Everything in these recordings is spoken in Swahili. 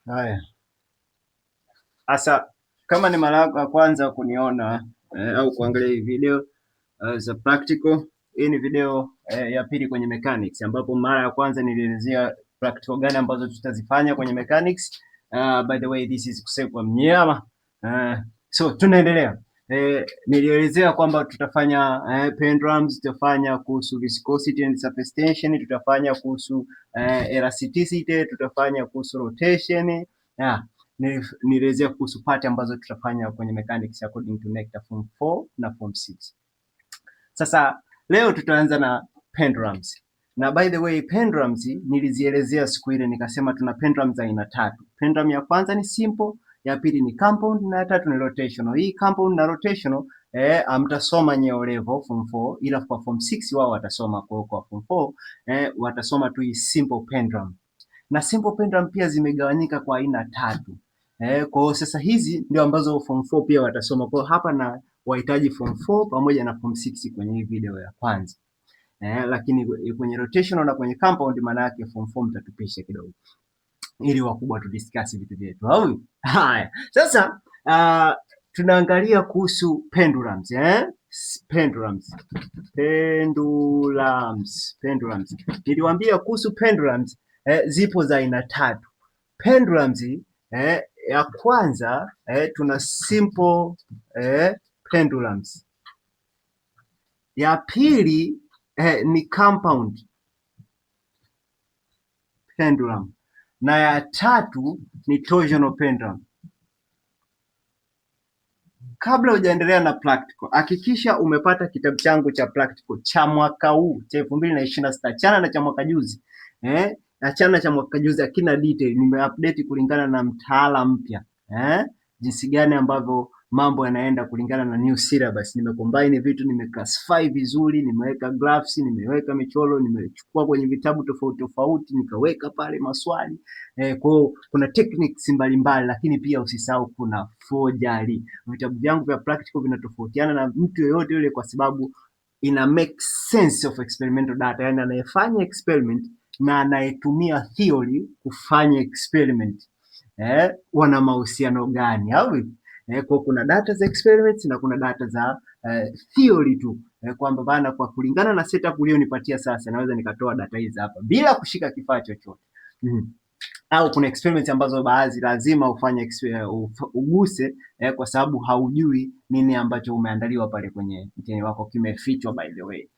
Haya, sasa kama ni mara yako ya kwanza kuniona au kuangalia hii video za practical, hii ni video ya pili kwenye mechanics, ambapo mara ya kwanza nilielezea practical gani ambazo tutazifanya kwenye mechanics. By the way, this is Kusekwa Mnyama. So tunaendelea. Nilielezea kwamba tutafanya pendulums, tutafanya kuhusu viscosity and surface tension, tutafanya kuhusu elasticity, tutafanya kuhusu rotation. Nilielezea kuhusu part ambazo tutafanya kwenye mechanics according to NECTA form 4 na form 6. Sasa leo tutaanza na pendulums. Na by the way, pendulums nilizielezea siku ile nikasema tuna pendulums aina tatu. Pendulum ya kwanza ni simple, ya pili ni compound na ya tatu ni rotational. Hii compound na rotational mtasoma nyeo level form 4, ila kwa form 6 wao watasoma kwa form 4 watasoma tu hii simple pendulum. Na simple pendulum pia zimegawanyika kwa aina tatu. Kwa hiyo sasa hizi ndio ambazo form 4 pia watasoma. Kwa hapa na wahitaji form 4 pamoja na form 6 kwenye hii video ya kwanza. Lakini kwenye rotational na kwenye compound maana yake form 4 mtatupisha kidogo, ili wakubwa tu discuss vitu vyetu. Haya. Sasa tunaangalia kuhusu pendulums, pendulums. Niliwaambia kuhusu pendulums zipo za aina tatu. Pendulums ya kwanza tuna simple pendulums. Ya pili ni compound pendulum na ya tatu ni torsional pendulum. Kabla hujaendelea na practical, hakikisha umepata kitabu changu cha practical cha mwaka huu cha 2026. Achana na cha mwaka juzi. Achana cha mwaka juzi, hakina detail, nimeupdate kulingana na mtaala mpya. Jinsi gani ambavyo mambo yanaenda kulingana na new syllabus. Nimecombine vitu, nimeclassify vizuri, nimeweka graphs, nimeweka michoro, nimechukua kwenye vitabu tofauti tofauti, nikaweka pale maswali. Kwa kuna techniques mbalimbali, lakini pia usisahau kuna forgery. Vitabu vyangu vya practical vinatofautiana na mtu yoyote yule kwa sababu ina make sense of experimental data, yani anayefanya experiment na anayetumia theory kufanya experiment wana mahusiano gani au kwa kuna data za experiments na kuna data za theory tu kwamba bana, kwa kulingana na setup ulionipatia sasa naweza nikatoa data hizi hapa bila kushika kifaa chochote. Au kuna experiments ambazo baadhi lazima ufanye uguse kwa sababu haujui nini ambacho umeandaliwa pale kwenye mtihani wako kimefichwa by the way.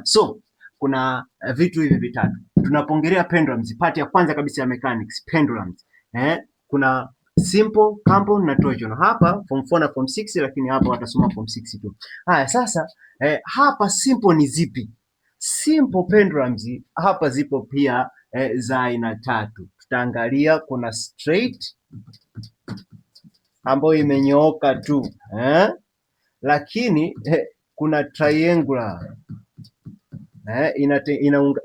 So kuna vitu hivi vitatu tunapongelea pendulums. Part ya kwanza kabisa ya mechanics pendulums, kuna simple, compound na torsional. Hapa form 4 na form 6, lakini hapa watasoma form 6 tu. Haya, sasa hapa simple ni zipi? Simple pendulums hapa zipo pia za aina tatu. Tutaangalia kuna straight ambayo imenyooka tu lakini kuna triangular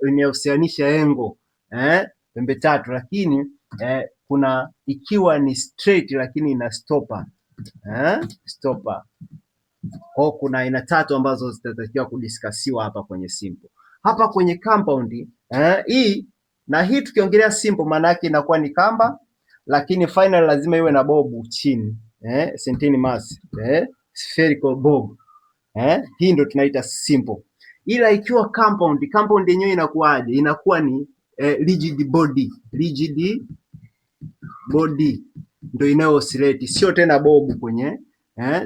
inahusianisha engo pembe tatu, lakini kuna ikiwa ni straight lakini ina stopper stopper. Kwa kuna aina tatu ambazo zitatakiwa kudiskasiwa hapa kwenye simple. Hapa kwenye compound hii na hii tukiongelea simple maana yake inakuwa ni kamba, lakini final lazima iwe na bobu chini centini mass spherical bob hii ndio tunaita simple. Ila ikiwa compound, compound yenyewe inakuwaje? Inakuwa ni rigid body ndio inayo oscillate, sio tena bobu kwenye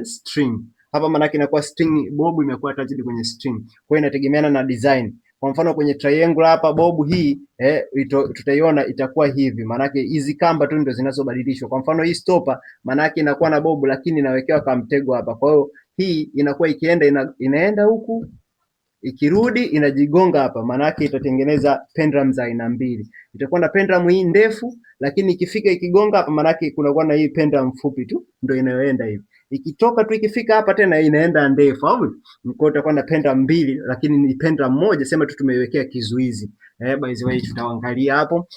string. Hapa maana yake inakuwa string, bobu imekuwa attached kwenye string. Kwa hiyo inategemeana na design. Kwa mfano kwenye triangle hapa bobu hii tutaiona itakuwa hivi, maana yake hizi kamba tu ndio zinazobadilishwa. Kwa mfano hii stopper maana yake inakuwa na bobu lakini inawekewa kamtego hapa. Kwa hiyo hii inakuwa ikienda inaenda huku, ikirudi inajigonga hapa, maana yake itatengeneza pendulum za aina mbili. Itakuwa na pendulum hii ndefu, lakini ikifika ikigonga hapa, maana yake kunakuwa na hii pendulum fupi tu ndio inayoenda hivi. Ikitoka tu ikifika hapa tena inaenda ndefu au kwa hiyo utakuwa na pendulum mbili, lakini ni pendulum moja, sema tu tumeiwekea kizuizi. By the way tutaangalia hapo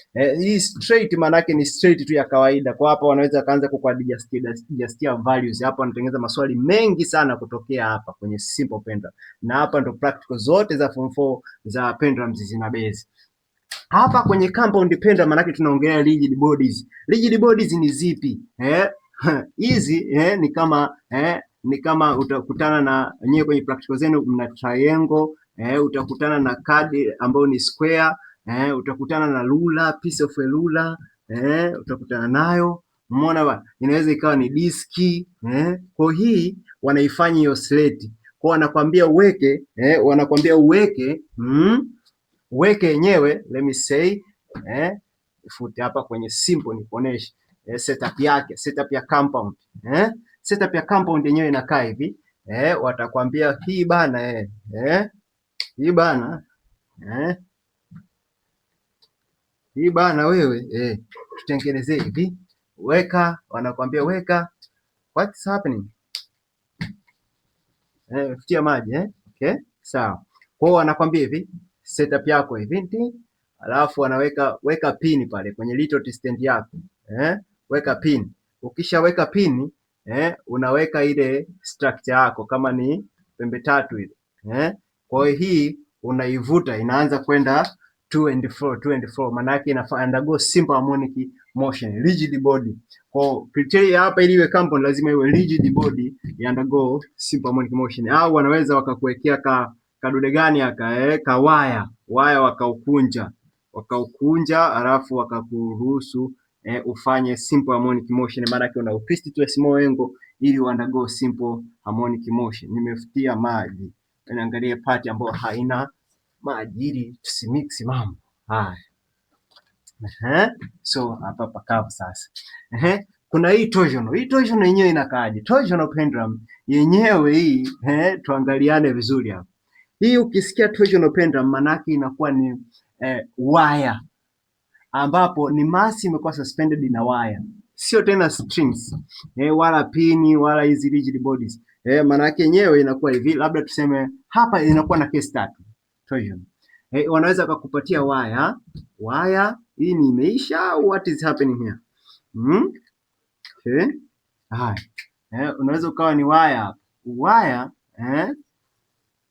hii straight maana yake ni straight tu ya kawaida. Kwa hapa wanaweza kaanza kuadjustia values hapa, wanatengeneza maswali mengi sana kutokea hapa kwenye simple pendulum, na hapa ndo practical zote za form 4 za pendulums zina base. Hapa kwenye compound pendulum maana tunaongelea rigid bodies. Rigid bodies ni zipi? Hizi ni kama utakutana na nyewe kwenye practical zenu mna triangle, utakutana na card ambayo ni square, utakutana na ruler, piece of a ruler, utakutana nayo. Umeona bwana? Inaweza ikawa ni diski, kwa hii wanaifanya oscillate. Kwa wanakwambia uweke yenyewe, let me say, fute hapa kwenye simple nikuoneshe setup ya compound. Setup ya compound yenyewe inakaa hivi, watakwambia hii bana, hii bana wewe, tutengenezee hivi, wanakwambia weka, what's happening, futia maji, okay, sawa. Kwa hiyo wanakwambia hivi setup yako hivi, alafu weka pin pale kwenye little stand yako, weka pin. Ukishaweka pin, unaweka ile structure yako kama ni pembe tatu ile, kwa hiyo hii unaivuta inaanza kwenda to and fro, maana yake ina undergo simple harmonic motion, rigid body. Kwa criteria hapa ili iwe compound lazima iwe rigid body ya undergo simple harmonic motion, au wanaweza wakakuwekea kadude gani aka waya wakaukunja alafu wakakuruhusu ufanye simple harmonic motion, maana yake una twist to a small angle ili undergo simple harmonic motion. Nimefutia maji, niangalie part ambayo haina maji ili tusimix mambo haya. So hapa pakavu sasa. Kuna hii torsional. Hii torsional yenyewe inakaaje? Torsional pendulum yenyewe hii, tuangaliane vizuri hapa. Hii ukisikia torsional pendulum manake inakuwa ni wire ambapo ni mass imekuwa suspended na wire, sio tena strings, wala pini wala hizi rigid bodies. Manake yenyewe inakuwa hivi, labda tuseme hapa inakuwa na case tatu torsional. Wanaweza kukupatia wire hii ni imeisha, what is happening here? Okay. Unaweza ukawa ni wire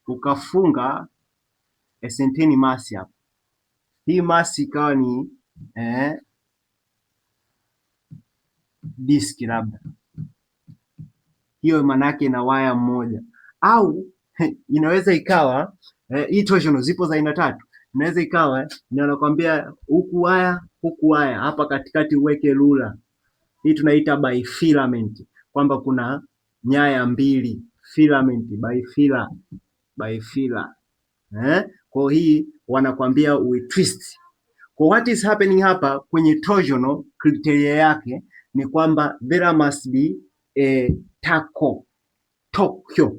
ukafunga senteni mass hapa, hii mass ikawa ni disk labda, hiyo maana yake na wire mmoja, au inaweza ikawa hii torsional zipo za aina tatu. Inaweza ikawa nakwambia huku wire hapa katikati uweke ruler, hii tunaita bifilament, kwamba kuna nyaya mbili, filament, bifilar. Kwa hii wanakwambia twist. Kwa what is happening hapa kwenye torsional, criteria yake ni kwamba there must be a Tokyo,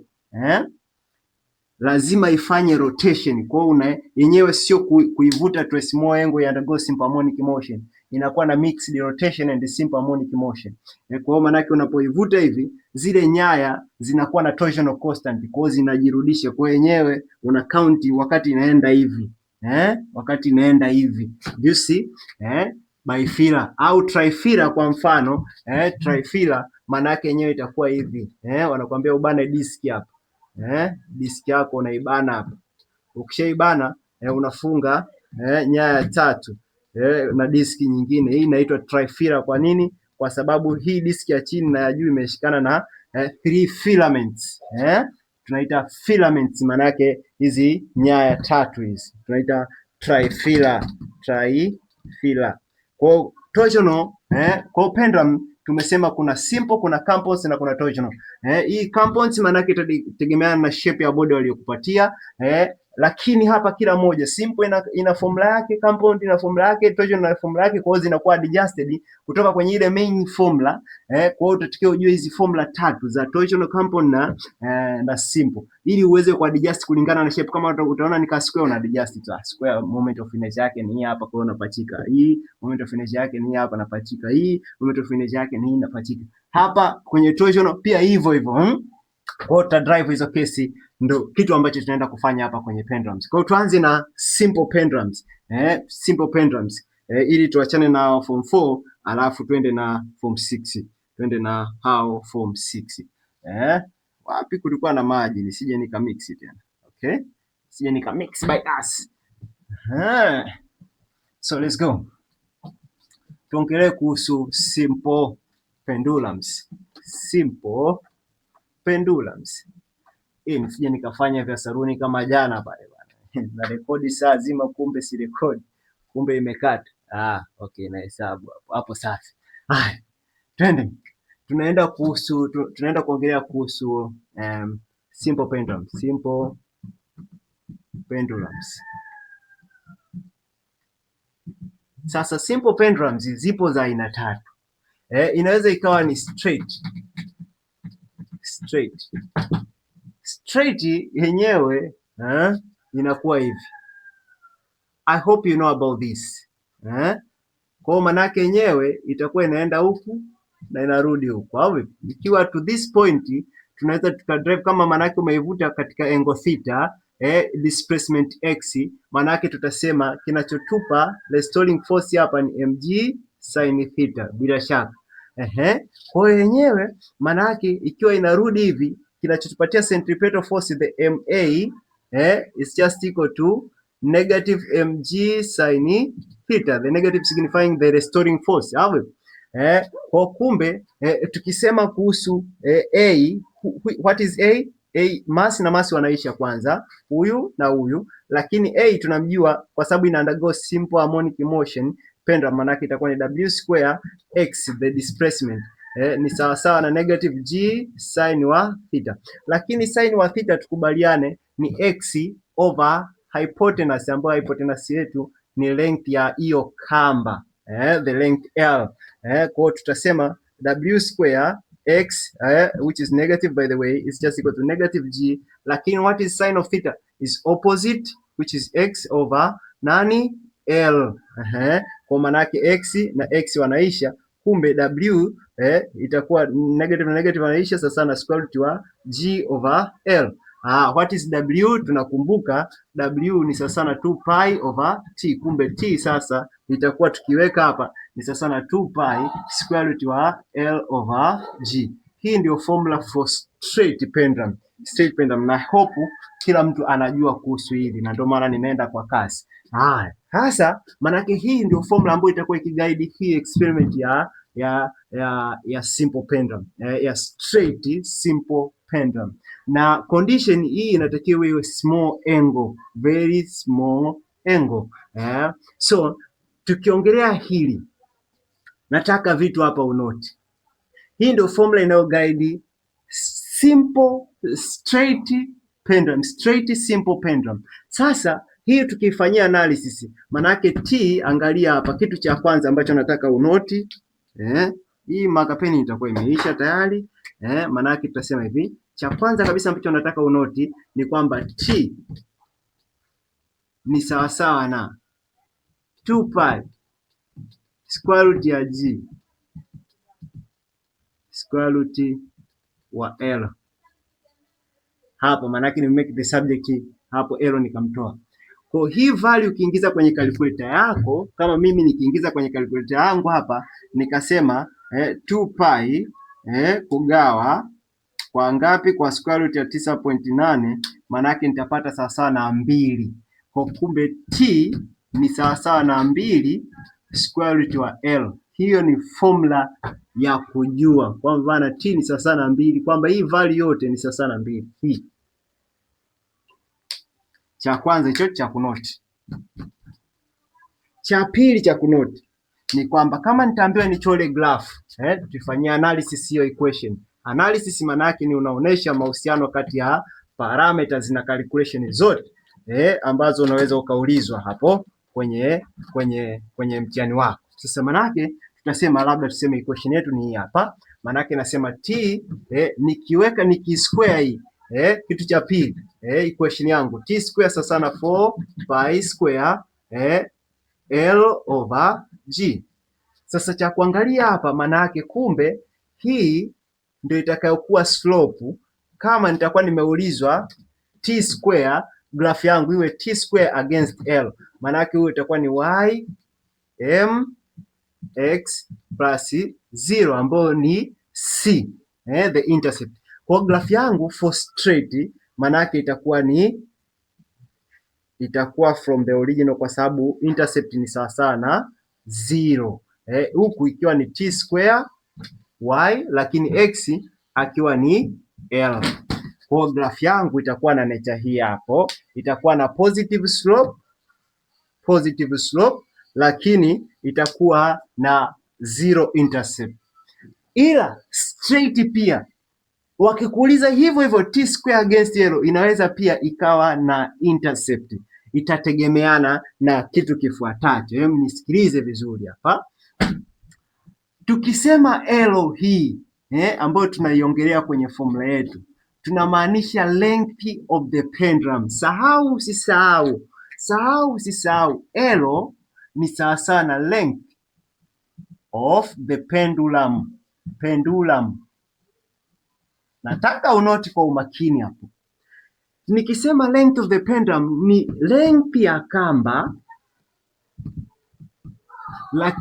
lazima ifanye rotation. Kwa hiyo yenyewe sio kuivuta to a small angle ya undergo simple harmonic motion, inakuwa na mixed rotation and simple harmonic motion. Kwa hiyo maana yake unapoivuta hivi zile nyaya zinakuwa na torsional constant, kwa hiyo zinajirudisha. Kwa yenyewe una count wakati inaenda hivi, wakati inaenda hivi, you see, bifilar au trifilar. Kwa mfano trifilar maana yake yenyewe itakuwa hivi, wanakuambia ubane disk hapa, disk yako unaibana hapa. Ukishaibana unafunga nyaya tatu na diski nyingine. Hii inaitwa trifilar. Kwa nini? Kwa sababu hii diski ya chini na ya juu imeshikana na 3 filaments, tunaita filaments, maana yake hizi nyaya tatu hizi tunaita trifilar. Kwa torsional, kwa pendulum tumesema kuna simple, kuna compounds na kuna torsional. Hii compounds maana yake itategemeana na shape ya body waliokupatia, lakini hapa kila moja simple ina formula yake, compound ina formula yake, torsional ina formula yake. Kwa hiyo zinakuwa adjusted kutoka kwenye ile main formula. Kwa hiyo utatakiwa ujue hizi formula tatu za torsional, compound na simple, ili uweze ku adjust kulingana na shape. Kama utaona ni ka square, una adjust tu square, moment of inertia yake ni hapa, kwa hiyo unapachika hii, moment of inertia yake ni hapa, napachika hii, moment of inertia yake ni napachika hapa. Kwenye torsional pia hivyo hivyo. Kwa hiyo drive hizo kesi ndo kitu ambacho tunaenda kufanya hapa kwenye pendulums. Kwa hiyo tuanze na simple pendulums. Simple pendulums. Ili tuachane na form 4 alafu twende na form 6. Twende na hao form 6. Wapi kulikuwa na maji nisije nikamix tena. Okay? Nisije nikamix by us. So let's go. Tuongelee kuhusu simple pendulums. Simple pendulums. Nisije nikafanya vya saruni kama jana pale bwana. Na rekodi saa zima, kumbe si rekodi. Kumbe imekata. Okay, na hesabu hapo. Hapo safi. Haya. Twende. Tunaenda kuongelea kuhusu simple pendulums. Simple pendulums. Sasa simple pendulums zipo za aina tatu. Inaweza ikawa ni straight. Straight yenyewe inakuwa hivi. I hope you know about this. Kwa manake yenyewe itakuwa inaenda huku na inarudi huku. Au ikiwa to this point tunaweza tukadrive kama manake umeivuta katika angle theta, displacement x, manake tutasema kinachotupa restoring force hapa ni mg sin theta bila shaka. Kwa hiyo yenyewe manake ikiwa inarudi hivi, kinachotupatia centripetal force the ma is just equal to negative mg sin theta, the negative signifying the restoring force. Kwa kumbe tukisema kuhusu a, what is a? Mass na mass wanaisha kwanza, huyu na huyu, lakini a tunamjua kwa sababu ina undergo simple harmonic motion pendulum, manake itakuwa ni w square x, the displacement ni sawasawa na negative g sin wa theta, lakini sin wa theta tukubaliane ni x over hypotenuse, ambayo hypotenuse yetu ni length ya hiyo kamba, the length L. Kwa tutasema w square x, which is negative by the way, is just equal to negative g, lakini what is sin of theta is opposite, which is x over nani L. Kwa maana yake x na x wanaisha, kumbe w itakuwa negative na negative wanaisha, sasa na square root wa g over L. What is w? Tunakumbuka w ni sasa na 2 pi over t, kumbe t sasa itakuwa tukiweka hapa ni sasa na 2 pi square root wa L over g. Hii ndio formula for straight pendulum. Straight pendulum, na hope kila mtu anajua kuhusu hili, na ndio maana nimeenda kwa kasi. Sasa manake hii ndio formula ambayo itakuwa ikiguide hii experiment ya simple pendulum, ya straight simple pendulum. Na condition hii inatakiwa iwe small angle, very small angle. So tukiongelea hili, nataka vitu hapa unoti. Hii ndio formula inayo guide simple straight pendulum, straight simple pendulum. Sasa hii tukifanyia analysis, manake t, angalia hapa, kitu cha kwanza ambacho nataka unoti, hii makapeni itakuwa imeisha tayari. Manake tutasema hivi, cha kwanza kabisa ambacho nataka unoti ni kwamba t ni sawasawa na 2 pi square root ya g square root wa L. Hapo manake ni make the subject hapo L nikamtoa. Kwa hii value ukiingiza kwenye calculator yako, kama mimi nikiingiza kwenye calculator yangu hapa nikasema 2 pi kugawa kwa ngapi? Kwa square root ya 9.8, manake nitapata sawasawa na 2. Kwa kumbe t ni sawasawa na 2 square root wa L. Hiyo ni formula ya kujua kwamba na t ni sawasawa na 2, kwamba hii value yote ni sawasawa na 2. Hii cha kwanza hicho cha kunoti. Cha pili cha kunoti ni kwamba kama nitaambiwa nichore graph, tufanyie analysis hiyo equation. Analysis maana yake ni unaonesha mahusiano kati ya parameters na calculation zote ambazo unaweza ukaulizwa hapo kwenye mtihani wako. Sasa maana yake tutasema labda tuseme equation yetu ni hii hapa. Maana yake nasema t nikiweka nikisquare hii kitu cha pili equation yangu t square sasa na 4 pi square L over g. Sasa cha kuangalia hapa maana yake kumbe hii ndio itakayokuwa slope kama nitakuwa nimeulizwa t square, graph yangu iwe t square against L, maana yake huyo itakuwa ni y m x plus 0 ambayo ni c, the intercept. Kwa graph yangu for straight maana yake itakuwa ni itakuwa from the original kwa sababu intercept ni sawa na 0. Huku ikiwa ni t square y, lakini x akiwa ni L. Kwa graph yangu itakuwa na nature hii hapo, itakuwa na positive slope, lakini itakuwa na 0 intercept. Ila straight pia wakikuuliza hivyo hivyo t square against L inaweza pia ikawa na intercept, itategemeana na kitu kifuatacho. Hebu nisikilize vizuri hapa. Tukisema L hii ambayo tunaiongelea kwenye formula yetu, tunamaanisha length of the pendulum. Sahau usisahau, L ni sawa na length of the pendulum. Nataka unoti kwa umakini hapo. Nikisema length of the pendulum ni length ya kamba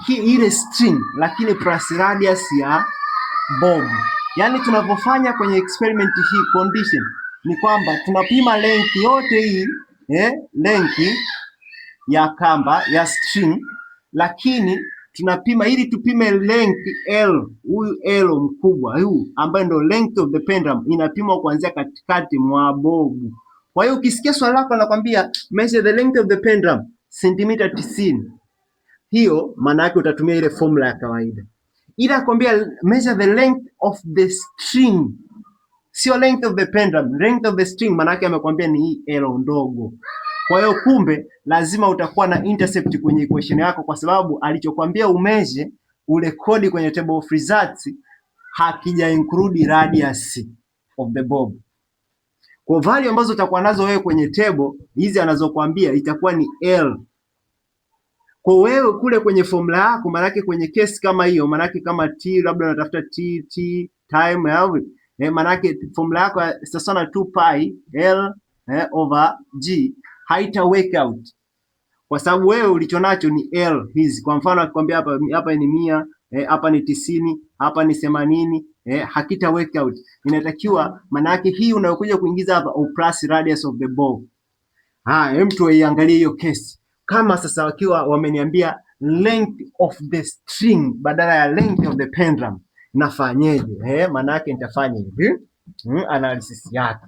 ile string, lakini plus radius ya bob. Yaani tunapofanya kwenye experiment hii condition ni kwamba tunapima length yote hii length ya kamba ya string, lakini tunapima ili tupime length L, huyu L mkubwa huu ambaye ndio length of the pendulum inapimwa kuanzia katikati mwa bobu. Kwa hiyo ukisikia swali lako nakwambia measure the length of the pendulum sentimita 90, hiyo maana yake utatumia ile formula ya kawaida. Ila akwambia measure the length of the string, sio length of the pendulum. Length of the string maana yake amekwambia ni hii L ndogo. Kwa hiyo kumbe lazima utakuwa na intercept kwenye equation yako, kwa sababu alichokwambia umeje ule kodi kwenye table of results hakija include radius of the bob. Kwa value ambazo utakuwa nazo wewe kwenye table hizi anazokuambia itakuwa ni L. Kwa wewe kule kwenye formula yako, maanake kwenye case kama hiyo, maanake kama t labda unatafuta t time au maanake formula yako sasa na 2 pi L over G haita work out, kwa sababu wewe ulichonacho ni L hizi. Kwa mfano akikwambia hapa ni 100, hapa ni 90, hapa ni 80, hakita work out. Inatakiwa maanake hii unayokuja kuingiza hapa plus radius of the bob. Hem tuiangalie hiyo case. Kama sasa wakiwa wameniambia length of the string badala ya length of the pendulum, nafanyeje? Maana yake nitafanya hivi, analysis yake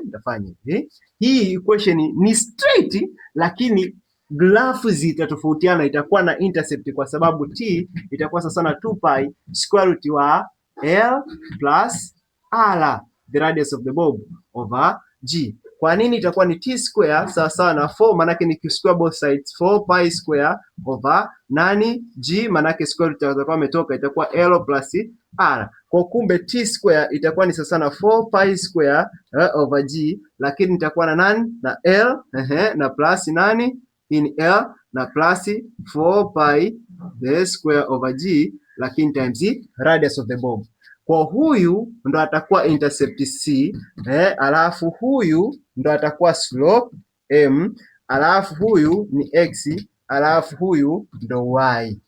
nitafanya hivi. Hii equation ni straight, lakini graph zitatofautiana, itakuwa na intercept kwa sababu t itakuwa sasa na 2 pi square root wa L plus R, the radius of the bob, over G. Kwa nini itakuwa ni t square sawa na 4? Manake ni q square both sides, 4 pi square over nani G, manake square root itakuwa imetoka, itakuwa L plus R. Kwa kumbe t square itakuwa ni sawa na 4 pi square over G, lakini itakuwa na nani na L na plus nani in L na plus 4 pi the square over G, lakini times radius of the bob. Kwa huyu ndo atakuwa intercept C, alafu huyu ndo atakuwa slope M, alafu huyu ni X, alafu huyu ndo Y.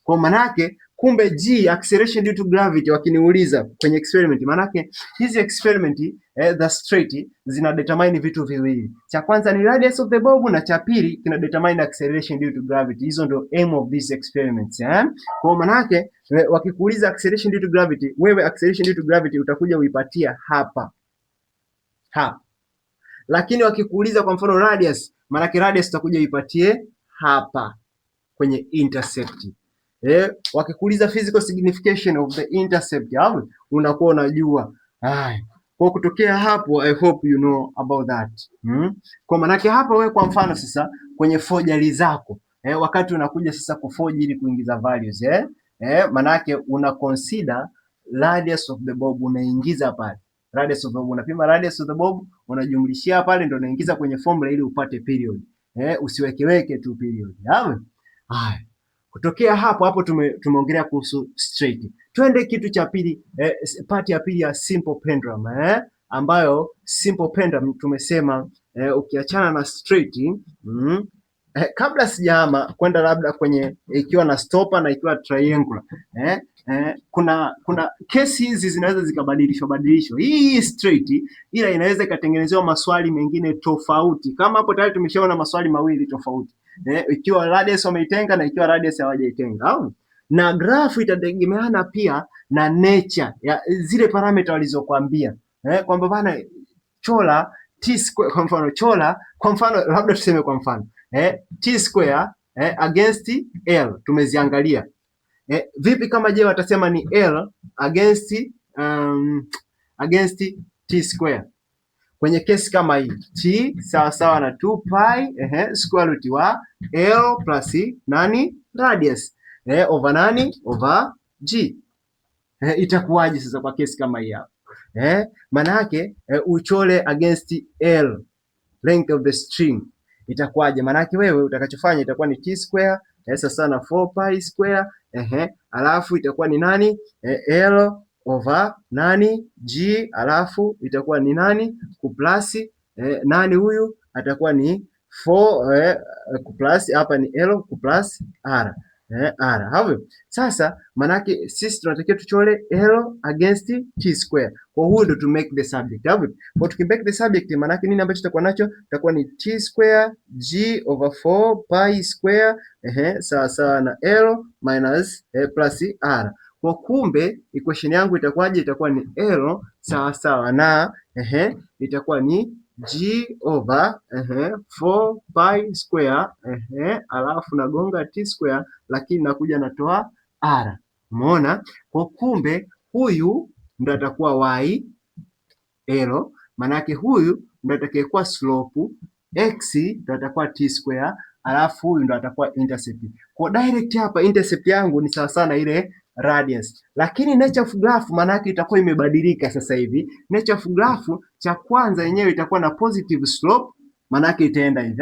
Kwa manake kumbe G, acceleration due to gravity, wakiniuliza kwenye experiment, manake hizi experiment the straight zina determine vitu viwili. Cha kwanza ni radius of the bob na cha pili kina determine acceleration due to gravity. Hizo ndo aim of these experiments. Kwa manake wakikuuliza acceleration due to gravity, wewe acceleration due to gravity utakuja uipatia hapa. Lakini wakikuuliza kwa mfano radius, manake radius utakuja uipatie hapa kwenye intercept. Wakikuuliza physical signification of the intercept, unakuwa unajua. Kwa kutokea hapo, I hope you know about that. Kwa manake hapa wewe kwa mfano sasa kwenye forgery zako, wakati unakuja sasa kuforge ili kuingiza values, manake una consider radius of the bob, unaingiza pale radius of the bob, unapima radius of the bob, unajumlishia pale, ndio unaingiza kwenye formula ili upate period. Usiwekeweke tu period. Haya. Kutokea hapo tumeongelea kuhusu straight. Twende kitu cha pili, part ya pili ya simple pendulum, ambayo simple pendulum tumesema ukiachana na straight, kabla sijahama kwenda labda kwenye ikiwa na stopper na ikiwa triangular kuna kesi hizi zinaweza zikabadilishwa. Hii straight, ila inaweza ikatengenezewa maswali mengine tofauti. Kama hapo tayari tumeshaona maswali mawili tofauti, ikiwa radius wameitenga na ikiwa radius hawajaitenga, au na graph itategemeana pia na nature ya zile parameter walizokuambia, kwamba bana chola t square, kwa mfano labda tuseme kwa mfano t square against L tumeziangalia. Vipi kama je watasema ni L against t square kwenye kesi kama hii, t sawa sawa na 2 pi square root wa L plus nani radius over nani over g. Itakuwaje sasa kwa kesi kama hii hapa? Maana yake uchole against L, length of the string, itakuwaje? Maana yake wewe utakachofanya itakuwa ni t square sasa na 4 pi square alafu itakuwa ni nani L over nani g, alafu itakuwa ni nani kuplus nani huyu atakuwa ni 4 kuplus hapa ni L kuplus r r. Hapo sasa manake sisi tunatakiwa tuchole L against t square. Kwa hiyo ndo to make the subject. Hapo kwa tuki make the subject manake nini ambacho tutakuwa nacho? Tutakuwa ni t square g over 4 pi square sawa sawa na L minus plus r. Kwa kumbe equation yangu itakuwaje? Itakuwa ni L sawa sawa na itakuwa ni g over 4 pi square alafu nagonga t square, lakini nakuja natoa r. Umeona? Kwa kumbe huyu ndo atakuwa y L, manake huyu ndo atakayekuwa slope, x ndo atakuwa t square, alafu huyu ndo atakuwa intercept. Kwa direct hapa intercept yangu ni sawa sana ile radius, lakini nature of graph manake itakuwa imebadilika sasa hivi. Nature of graph cha kwanza yenyewe itakuwa na positive slope, manake itaenda hivi,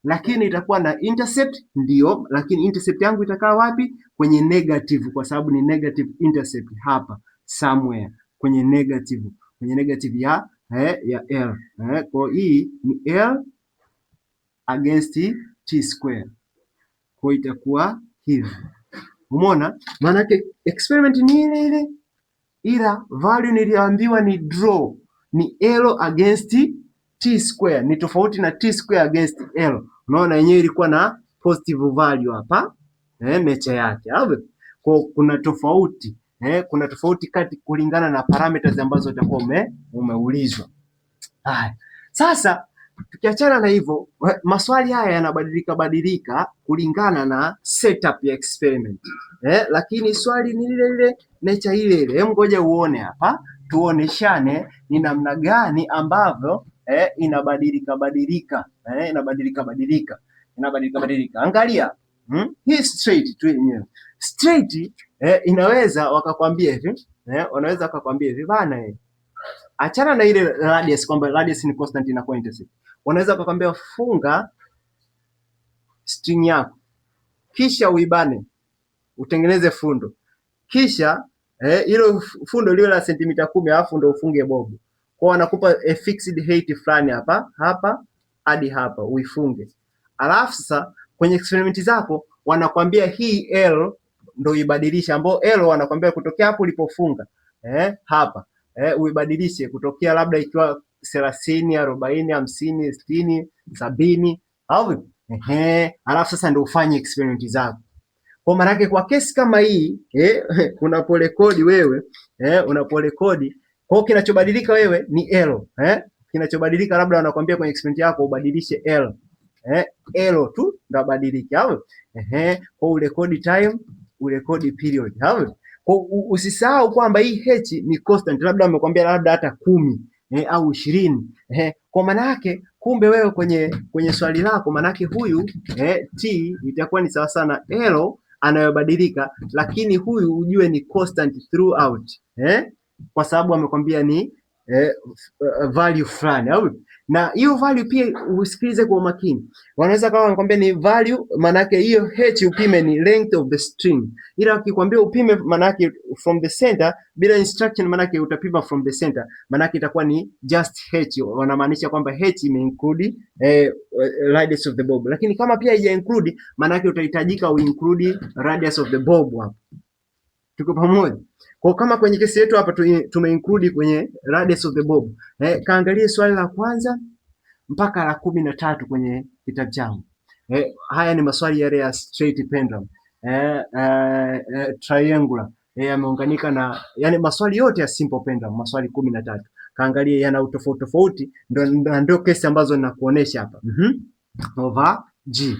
lakini itakuwa na intercept ndio, lakini intercept yangu itakaa wapi? Kwenye negative, kwa sababu ni negative intercept hapa somewhere kwenye negative ya L. Kwa hii ni L against t square, kwa itakuwa hivi. Umeona? Maanake experiment ni ile ile, ila value niliambiwa ni draw ni L against t square, ni tofauti na t square against L. Unaona yenyewe ilikuwa na positive value hapa nature yake. Kwa kuna tofauti kuna tofauti kati kulingana na parameters ambazo utakuwa umeulizwa. Haya, sasa tukiachana na hivyo, maswali haya yanabadilika kulingana na setup ya experiment lakini swali ni lile lile, nature ile ile. Ngoja uone hapa, tuoneshane ni namna gani ambavyo inabadilika. Angalia hii straight tu yenyewe. Straight inaweza wakakwambia hivi wanaweza wakakwambia hivi bana achana na ile radius, kwamba radius ni constant inakuwa intercept. Wanaweza wakakwambia funga string yako kisha uibane utengeneze fundo, kisha hilo fundo liwe la sentimita 10 alafu ndo ufunge bobu. Kwa wanakupa a fixed height fulani hapa hadi hapa uifunge. Alafu sasa kwenye experiment zako wanakwambia hii L ndo ibadilisha, ambao L wanakwambia kutokea hapo ulipofunga hapa uibadilishe kutokea labda ikiwa 30, 40, 50, 60, 70 au alafu sasa ndio ufanye experiment zako. Kwa maana yake kwa kesi kama hii unaporekodi wewe unaporekodi, kwa kinachobadilika wewe ni L kinachobadilika labda wanakuambia kwenye experiment yako ubadilishe L L tu ndio badilike au kwa urekodi time, urekodi period au kwa usisahau kwamba hii h ni constant, labda wamekwambia labda hata 10 au 20 kwa maana yake kumbe wewe kwenye swali lako maana yake huyu t itakuwa ni sawa sana L anayobadilika, lakini huyu ujue ni constant throughout kwa sababu amekwambia ni value fulani au, na hiyo value pia usikilize kwa makini. Wanaweza kama wanakuambia ni value, maana yake hiyo h upime ni length of the string, ila ukikwambia upime maana yake from the center bila instruction, maana yake utapima from the center, maana yake itakuwa ni just h. Wanamaanisha kwamba h imeinclude radius of the bob, lakini kama pia haija include, maana yake utahitajika uinclude radius of the bob hapo. Tuko pamoja? Kwa kama kwenye kesi yetu hapa tumeinclude kwenye radius of the bob. Kaangalie swali la kwanza mpaka la 13 kwenye kitabu changu. Haya ni maswali yale ya straight pendulum. Triangular. Yameunganika na, yani maswali yote ya simple pendulum, maswali 13. Kaangalie yana utofauti tofauti, ndio kesi ambazo ninakuonesha hapa. Over G.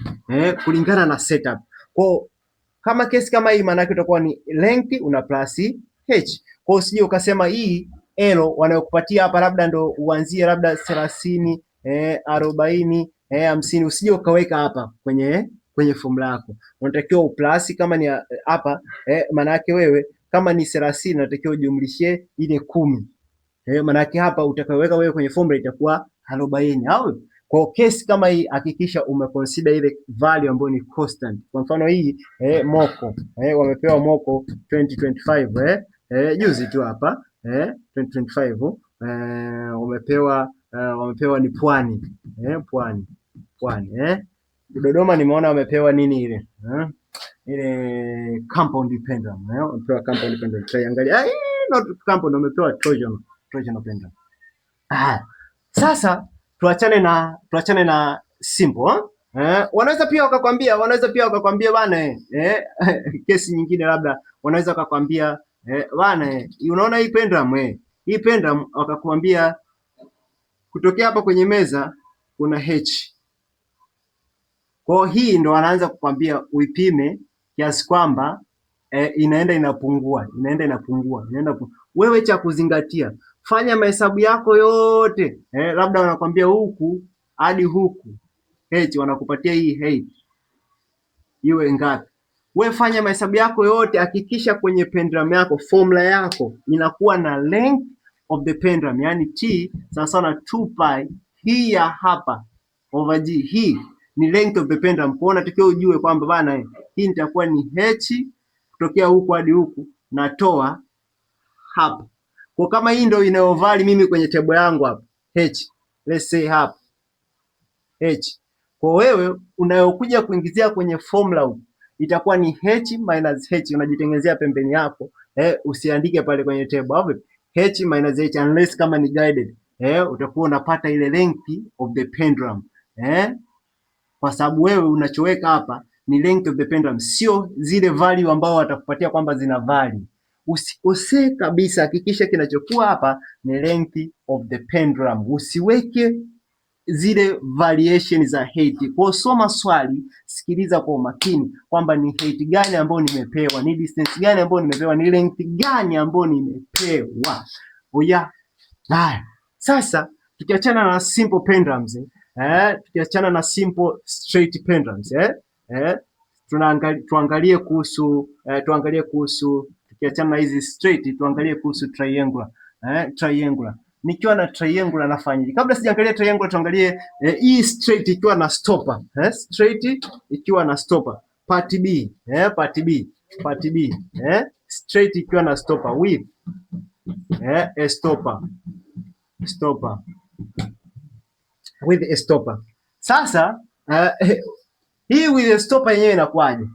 Kulingana na setup. Kwa kama kesi kama hii, maana yake utakuwa ni length una plus h. Kwa hiyo usije ukasema hii L wanayokupatia hapa labda ndo uanzie labda 30, 40, 50, usije ukaweka hapa kwenye formula yako. Unatakiwa uplus kama ni hapa, maana yake wewe kama ni 30 unatakiwa ujumlishie ile 10. Maana yake hapa utakayoweka wewe kwenye formula itakuwa 40 au. Kwa kesi kama hii hakikisha umeconsider ile value ambayo ni constant. Kwa mfano hii moko wamepewa moko 2025 juzi tu hapa 2025 wamepewa ni pwani pwani Dodoma nimeona wamepewa nini ile compound pendulum wamepewa compound pendulum. Triangalia not compound, wamepewa Trojan pendulum. Sasa tuachane na simple. Wanaweza pia wakakwambia bana kesi nyingine labda wanaweza wakakwambia bana unaona hii pendulum wakakwambia kutokea hapa kwenye meza kuna h. Kwa hii ndo wanaanza kukwambia uipime kiasi kwamba inaenda inapungua. Wewe cha kuzingatia, fanya mahesabu yako yote labda wanakwambia huku hadi huku h, wanakupatia hii h iwe ngapi. Wewe fanya mahesabu yako yote, hakikisha kwenye pendulum yako formula yako inakuwa na length of the pendulum, yani t sawa na 2 pi hii ya hapa over g. Hii ni length of the pendulum. Kwa hiyo unatakiwa ujue kwamba bana hii nitakuwa ni h kutokea huku hadi huku, natoa hapa. Kwa kama hii ndio inayovali mimi kwenye table yangu hapa h, let's say hapa h. Kwa wewe unayokuja kuingizia kwenye formula itakuwa ni h minus h, unajitengenezea pembeni yako usiandike pale kwenye table hapo h minus h, unless kama ni guided utakuwa unapata ile length of the pendulum kwa sababu wewe unachoweka hapa ni length of the pendulum, sio zile value ambao watakupatia kwamba zina value. Usikosee kabisa, hakikisha kinachokuwa hapa ni length of the pendulum, usiweke zile variation za height. Kwa soma swali, sikiliza kwa umakini kwamba ni height gani ambayo nimepewa, ni distance gani ambayo nimepewa, ni length gani ambayo nimepewa. Oya. Haya. Sasa tukiachana na simple pendulums tukiachana na simple straight pendulums tuangalie kuhusu tukiachana na hizi straight, tuangalie kuhusu triangular. Triangular. Nikiwa na triangular nafanyaje? Kabla sijaangalia triangular, tuangalie hii straight ikiwa na stopper. Straight ikiwa na stopper. Part B. Part B. Straight ikiwa na stopper with a stopper. With a stopper. Sasa hii with a stopper yenyewe inakuwaje?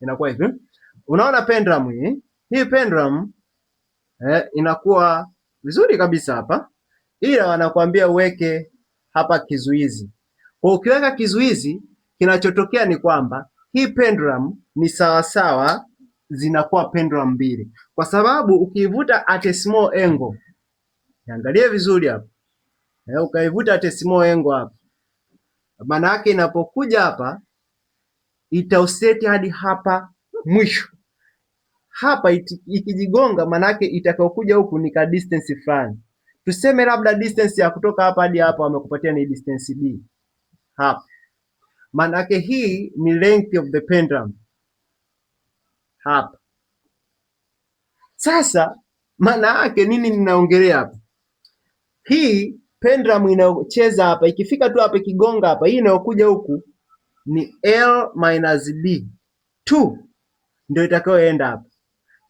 Inakuwa hivi. Unaona pendulum hii pendulum inakuwa vizuri kabisa hapa, ila wanakuambia uweke hapa kizuizi. Kwa ukiweka kizuizi, kinachotokea ni kwamba hii pendulum ni sawasawa, zinakuwa pendulum mbili, kwa sababu ukiivuta at a small angle, angalie vizuri hapa ukaivuta at a small angle hapa, maana yake inapokuja hapa itaoseti hadi hapa mwisho. Hapa ikijigonga, manake itakayokuja huku ni ka distance fulani. Tuseme labda distance ya kutoka hapa hadi hapa wamekupatia ni distance b. Hapa manake hii ni length of the pendulum hapa. Sasa Maana yake nini ninaongelea hapa? Hii pendulum inayocheza hapa ikifika tu hapa ikigonga hapa, hii inayokuja huku ni L minus D 2 ndio itakayoenda hapa.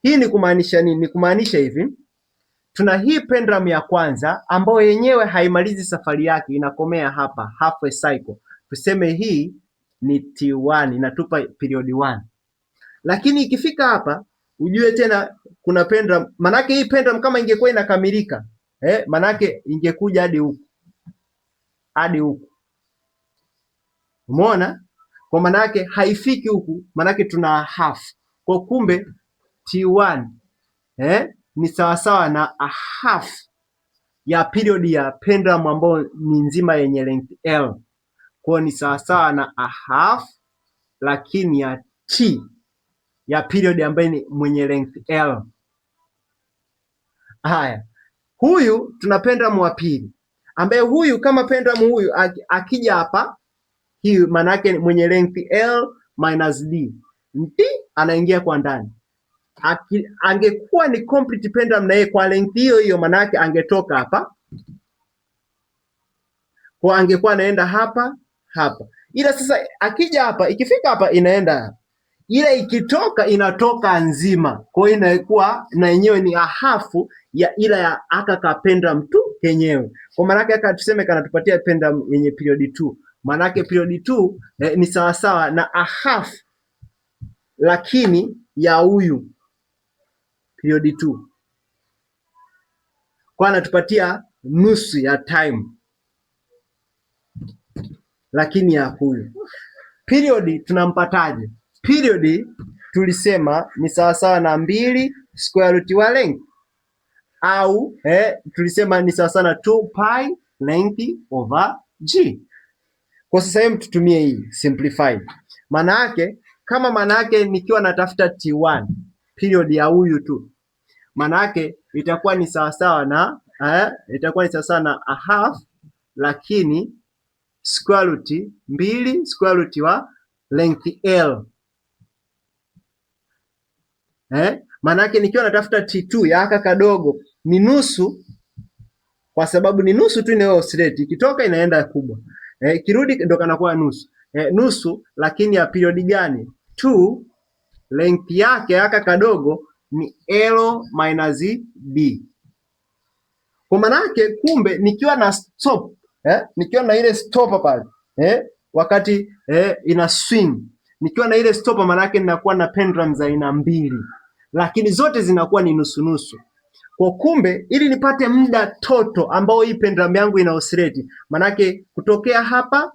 Hii ni kumaanisha nini? Ni kumaanisha hivi, tuna hii pendulum ya kwanza ambayo yenyewe haimalizi safari yake, inakomea hapa halfway cycle. Tuseme hii ni T1 inatupa period 1. Lakini ikifika hapa ujue tena kuna pendulum, manake hii pendulum kama ingekuwa inakamilika manake ingekuja hadi huku. Umeona? Kwa manake haifiki huku, manake tuna half. Kwa kumbe T1 ni sawasawa na a half ya period ya pendulum ambayo ni nzima yenye length L. Kwa ni sawasawa na a half lakini ya T ya period ambayo ni mwenye length L. Haya, huyu tuna pendulum wa pili ambaye huyu kama pendulum huyu akija hapa, hii maana yake mwenye length L minus D anaingia kwa ndani. Angekuwa ni complete pendulum na yeye kwa length hiyo hiyo, maana yake angetoka hapa, kwa angekuwa anaenda hapa hapa, ila sasa akija hapa, ikifika hapa inaenda hapa, ila ikitoka inatoka nzima. Kwa hiyo inakuwa na yenyewe ni hafu ya ila ya aka ka pendulum tu kenyewe. Kwa maana yake aka tuseme kanatupatia pendulum yenye period 2, maana yake period 2 ni sawasawa na a half lakini ya huyu period 2, kwa anatupatia nusu ya time lakini ya huyu. Period tunampataje? Period tulisema ni sawasawa na 2 square root wa length, au tulisema ni sawasawa na 2 pi length over g. Kwa sasa hivi tutumie hii simplified. Maana yake nikiwa natafuta T1 period ya huyu tu, maana yake itakuwa ni sawasawa na a half lakini square root 2 square root wa length L. Maana yake nikiwa natafuta T2 ya aka kadogo ni nusu, kwa sababu ni nusu tu inayo oscillate, ikitoka inaenda kubwa, kirudi ndo kanakuwa nusu. Nusu lakini ya period gani? 2 length yake aka kadogo ni L minus D. Kwa maana yake kumbe nikiwa na stop nikiwa na ile stopper pale wakati ina swing, nikiwa na ile stopper maana yake ninakuwa na pendulum za aina mbili, lakini zote zinakuwa ni nusu nusu. Kwa kumbe ili nipate muda toto ambao hii pendulum yangu ina oscillate, maana yake kutokea hapa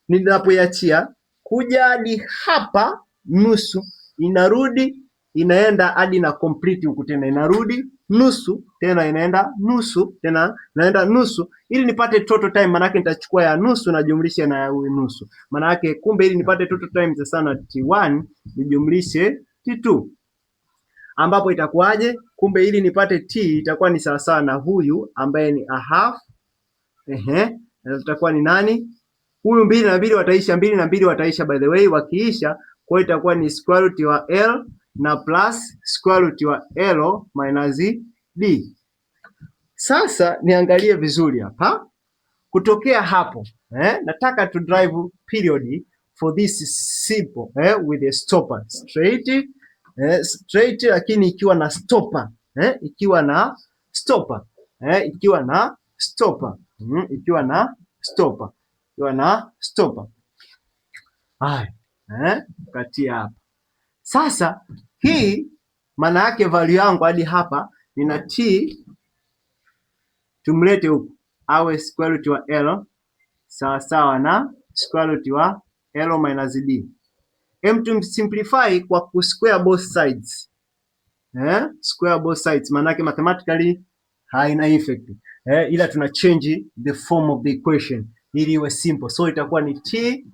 ninapoiachia kuja hadi hapa nusu, inarudi inaenda hadi na complete huku, tena inarudi nusu, tena inaenda nusu, tena inaenda nusu, ili nipate total time. Manake nitachukua ya nusu na jumlisha na ya nusu. Manake kumbe ili nipate total time sasa na T1 nijumlishe T2, ambapo itakuwaje? Kumbe ili nipate T itakuwa ni sawasawa na huyu ambaye ni a half, na itakuwa ni nani? Huyu 2 na 2 wataisha, 2 na 2 wataisha by the way, wakiisha kwa hiyo itakuwa ni square root wa L na plus square root wa L minus D. Sasa niangalie vizuri hapa. Kutokea hapo nataka to drive period for this simple with a stopper straight lakini ikiwa na stopper ikiwa na stopper ikiwa na stopper. Haya katia hapa. Sasa hii maana yake value yangu hadi hapa nina T, tumlete huku awe square root wa L sawa sawa na square root wa L minus D. To simplify kwa ku square both sides. Square both sides maana yake mathematically haina effect. Ila tuna change the form of the equation ili iwe simple. So itakuwa ni T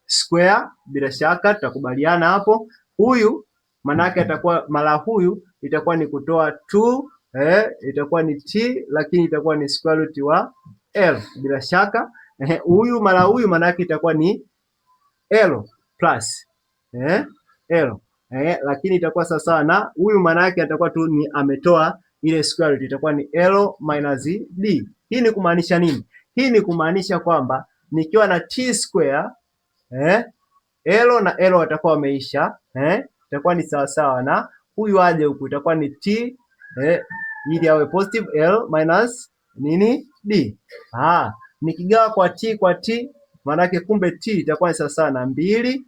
square, bila shaka tutakubaliana hapo. Huyu manake atakuwa mara huyu itakuwa ni kutoa 2 itakuwa ni T lakini itakuwa ni square root wa L bila shaka. Huyu mara huyu manake itakuwa ni L plus L lakini itakuwa sawa na huyu manake atakuwa tu ni ametoa ile square root itakuwa ni L minus D. Hii ni kumaanisha nini? Hii ni kumaanisha kwamba nikiwa na t square L na L watakuwa wameisha itakuwa ni sawasawa na huyu aje huku itakuwa ni t ili awe positive L minus nini D. Nikigawa kwa t maanake kumbe t itakuwa ni sawasawa na 2.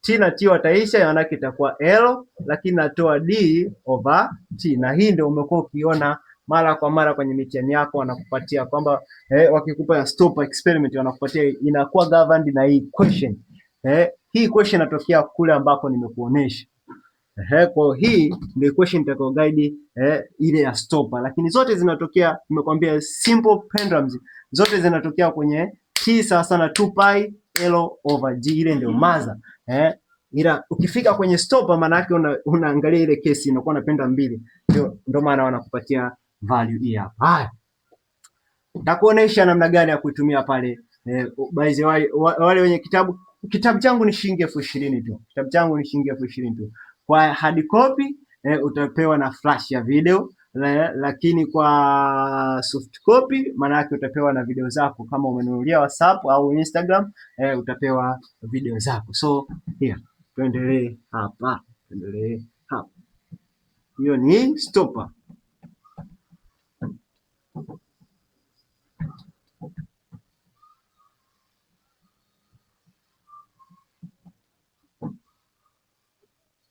T na t wataisha, maanake itakuwa L, lakini natoa D over t. Na hii ndio umekuwa ukiona mara kwa mara kwenye mitihani yako, wanakupatia kwamba wakikupa stop experiment wanakupatia inakuwa governed na hii question. Hii question inatokea kule ambako nimekuonesha. Kwa hii ndio question itakayo guide ile ya stopper, lakini zote zinatokea, nimekwambia simple pendulums zote zinatokea kwenye t sawa sana 2 pi L over G, ile ndio maza. Ila ukifika kwenye stopper maana yake unaangalia ile kesi inakuwa na pendulum mbili, ndio maana wanakupatia value hii hapa. Haya, nitakuonesha namna gani ya kuitumia pale. By the way, wale wenye kitabu changu ni shilingi 20,000 tu. Kitabu changu ni shilingi 20,000 tu. Kwa hard copy utapewa na flash ya video, lakini kwa soft copy maana yake utapewa na video zako. Kama umenunulia WhatsApp au Instagram utapewa video zako. So here tuendelee hapa, hiyo ni stopper.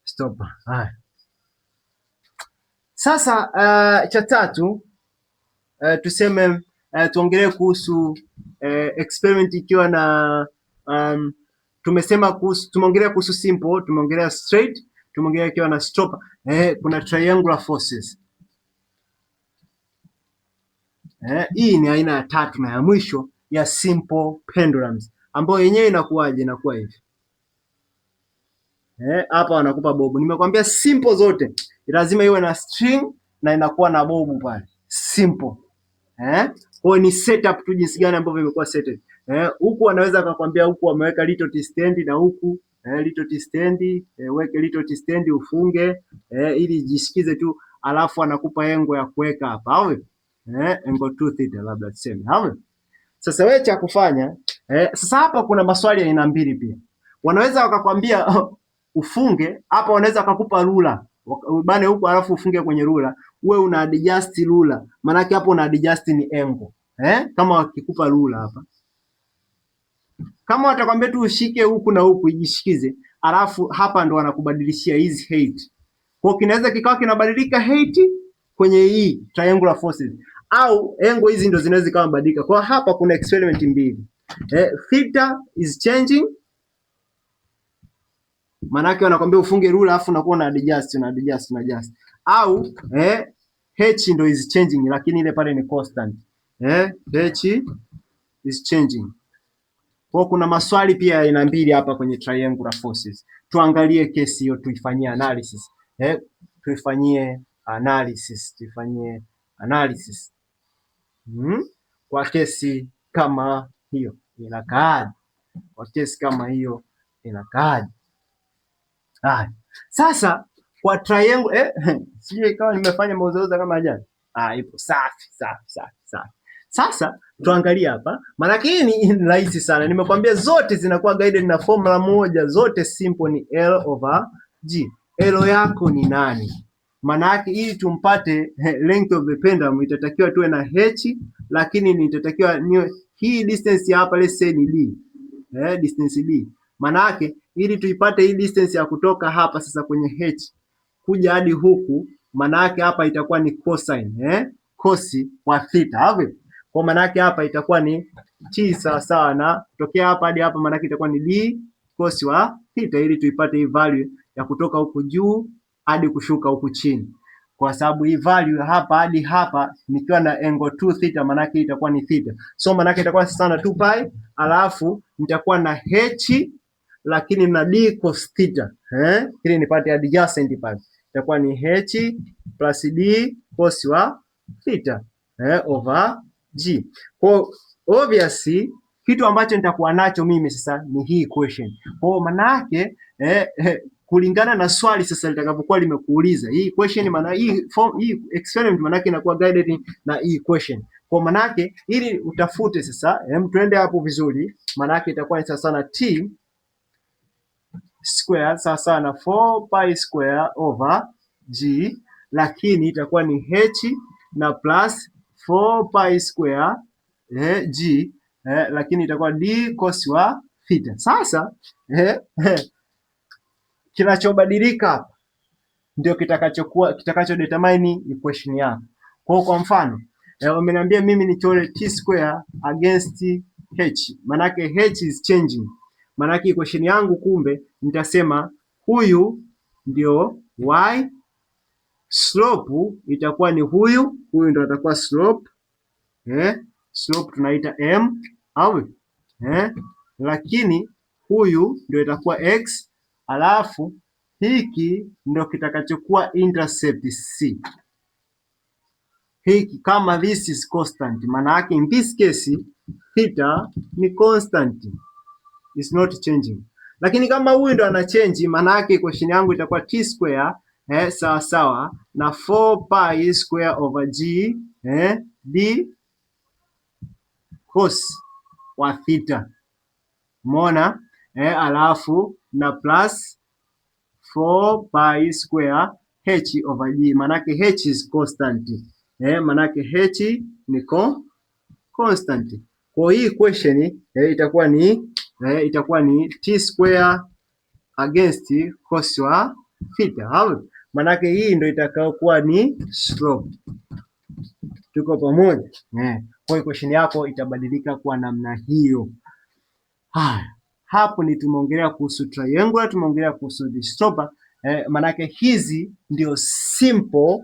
Stopper. Haya. Sasa cha tatu tuseme tuongelee kuhusu experiment ikiwa na tumeongelea kuhusu simple, tumeongelea straight, tumeongelea ikiwa na stopper. Kuna triangular forces. Hii ni aina ya tatu na ya mwisho ya simple pendulums ambayo yenyewe inakuwaje? Inakuwa hivi. Hapa wanakupa bobu. Nimekwambia simple zote lazima iwe na string na inakuwa na bobu pale. Simple. Kwa ni setup tu jinsi gani ambavyo imekuwa setted. Huku wanaweza akakwambia huku wameweka little t stand na huku little t stand, weke little t stand ufunge ili jisikize tu, alafu anakupa engo ya kuweka hapa. Au engo 2 theta labda tuseme. Au sasa wewe cha kufanya sasa hapa kuna maswali ya aina mbili pia. Wanaweza wakakwambia ufunge hapa, wanaweza wakakupa rula ubane huku alafu ufunge kwenye rula, uwe una adjust rula, maana yake hapo una adjust ni angle. Kama wakikupa rula hapa, kama watakwambia tu ushike huku na huku ijishikize, alafu hapa ndo wanakubadilishia hizi height. Kwa kinaweza kikawa kinabadilika height kwenye hii triangular forces, au angle hizi ndo zinaweza kama badilika. Kwa hapa kuna experiment mbili. Theta is changing, manake wanakwambia ufunge rula afu unakuwa na adjust. Au h ndo is changing, lakini ile pale ni constant. H is changing. Kwa kuna maswali pia aina mbili hapa kwenye triangular forces. Tuangalie kesi hiyo, tuifanyie analysis. Tuifanyie analysis. Kwa kesi kama hiyo inakaaje? Sasa kwa triangle sije kama nimefanya mazoezi kama jana. Ipo safi. Sasa tuangalie hapa, maana hii ni rahisi sana. Nimekwambia zote zinakuwa guided na formula moja, zote simple ni L over G. L yako ni nani? Maana yake ili tumpate length of the pendulum itatakiwa tuwe na h, lakini itatakiwa niwe hii distance hapa, let's say ni d. Distance d. Maana yake ili tuipate hii distance ya kutoka hapa sasa kwenye h kuja hadi huku, maana yake hapa itakuwa ni cosine cos wa theta. Hapo kwa maana yake hapa itakuwa ni t sawa na kutokea hapa hadi hapa, maana yake itakuwa ni d cos wa theta, ili tuipate hii value ya kutoka huku juu hadi kushuka huku chini. Kwa sababu hii value hapa hadi hapa nikiwa na angle 2 theta, maana yake itakuwa ni theta. So maana yake itakuwa sana 2 pi, alafu nitakuwa na h lakini na d cos theta. Ili nipate adjacent pale itakuwa ni h plus d cos wa theta over g. Kwa obviously kitu ambacho nitakuwa nacho mimi sasa ni hii equation. Kwa maana yake kulingana na swali sasa litakapokuwa limekuuliza hii question, maana hii experiment maana yake inakuwa guided na hii question. Kwa maana yake ili utafute sasa, twende hapo vizuri, maana yake itakuwa ni sawa na t square sawa na 4 pi square over g, lakini itakuwa ni h na plus 4 pi square g, lakini itakuwa d cos wa theta. Sasa kinachobadilika hapa ndio kitakacho determine equation yako. Kwa mfano wameniambia mimi nichore t square against h, manake h is changing, manake equation yangu kumbe nitasema huyu ndio y, slope itakuwa ni huyu ndio atakuwa slope, slope tunaita m au lakini huyu ndio itakuwa x, alafu hiki ndio kitakachokuwa intercept c. Hiki kama this is constant, maana yake in this case theta ni constant, is not changing. Lakini kama huyu ndo ana change, maana yake equation yangu itakuwa t square sawa sawa na 4 pi square over g d cos wa theta. Umeona? Alafu na plus 4 pi square h over g, manake h is constant, manake h ni constant. Kwa hii equation itakuwa ni t square against cos wa theta, au manake hii ndio itakayokuwa ni slope. Tuko pamoja? Kwa equation yako itabadilika kwa namna hiyo. Hapo ni tumeongelea kuhusu triangular, tumeongelea kuhusu the slope. Manake hizi ndio simple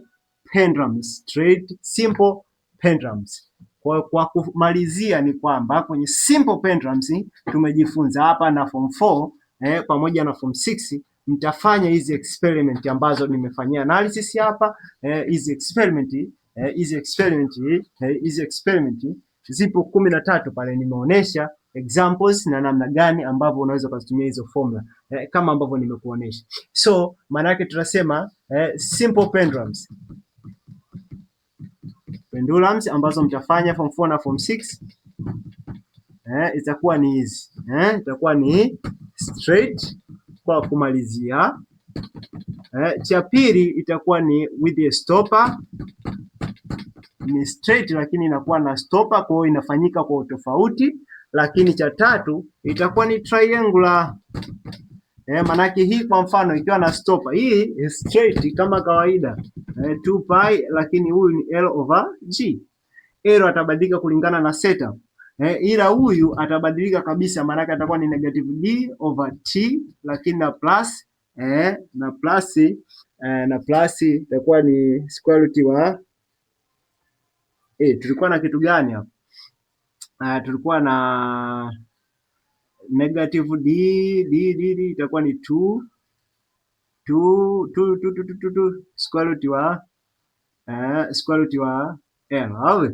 pendulums, straight simple pendulums. Kwa kumalizia ni kwamba kwenye simple pendulums tumejifunza hapa na form 4 pamoja na form 6 mtafanya hizi experiment ambazo nimefanyia analysis hapa. Hizi experiment zipo 13 pale, nimeonesha examples na namna gani ambavyo unaweza kutumia hizo formula kama ambavyo nimekuonesha. So maana yake tunasema simple pendulums ambazo mtafanya form 4 na form 6 itakuwa ni hizi, itakuwa ni straight kwa kumalizia. Cha pili itakuwa ni with a stopper, ni straight lakini inakuwa na stopper, kwa hiyo inafanyika kwa utofauti. Lakini cha tatu itakuwa ni triangular, manake hii kwa mfano ikiwa na stopper, hii straight kama kawaida 2 pi, lakini huyu ni L over G. L atabadilika kulingana na setup, ila huyu atabadilika kabisa, manake atakuwa ni negative D over T, lakini na plus itakuwa ni square root wa tulikuwa na kitu gani hapa? Tulikuwa na negative d itakuwa ni 2 square root wa L au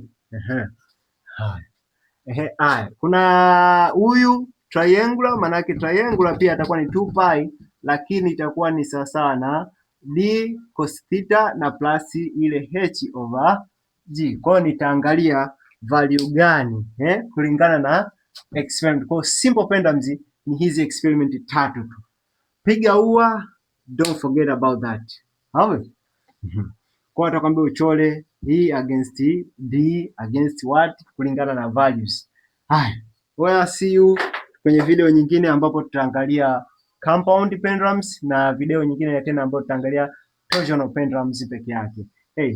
kuna huyu triangular, maana yake triangular pia atakuwa ni 2 pi, lakini itakuwa ni sawa na d cos theta na plus ile h over g. Kwa hiyo nitaangalia value gani kulingana na experiment. Kwa simple pendulums ni hizi experiment tatu tu. Piga ua, don't forget about that. Hawe? Kwa atakwambia uchole hii against d against what kulingana na values. Well, see you kwenye video nyingine ambapo tutaangalia compound pendulums na video nyingine tena ambapo tutaangalia torsional pendulums peke yake. Hey,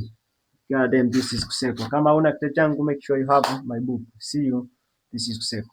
God damn, this is Kuseko. Kama una kitabu changu, make sure you have my book. See you. This is Kuseko.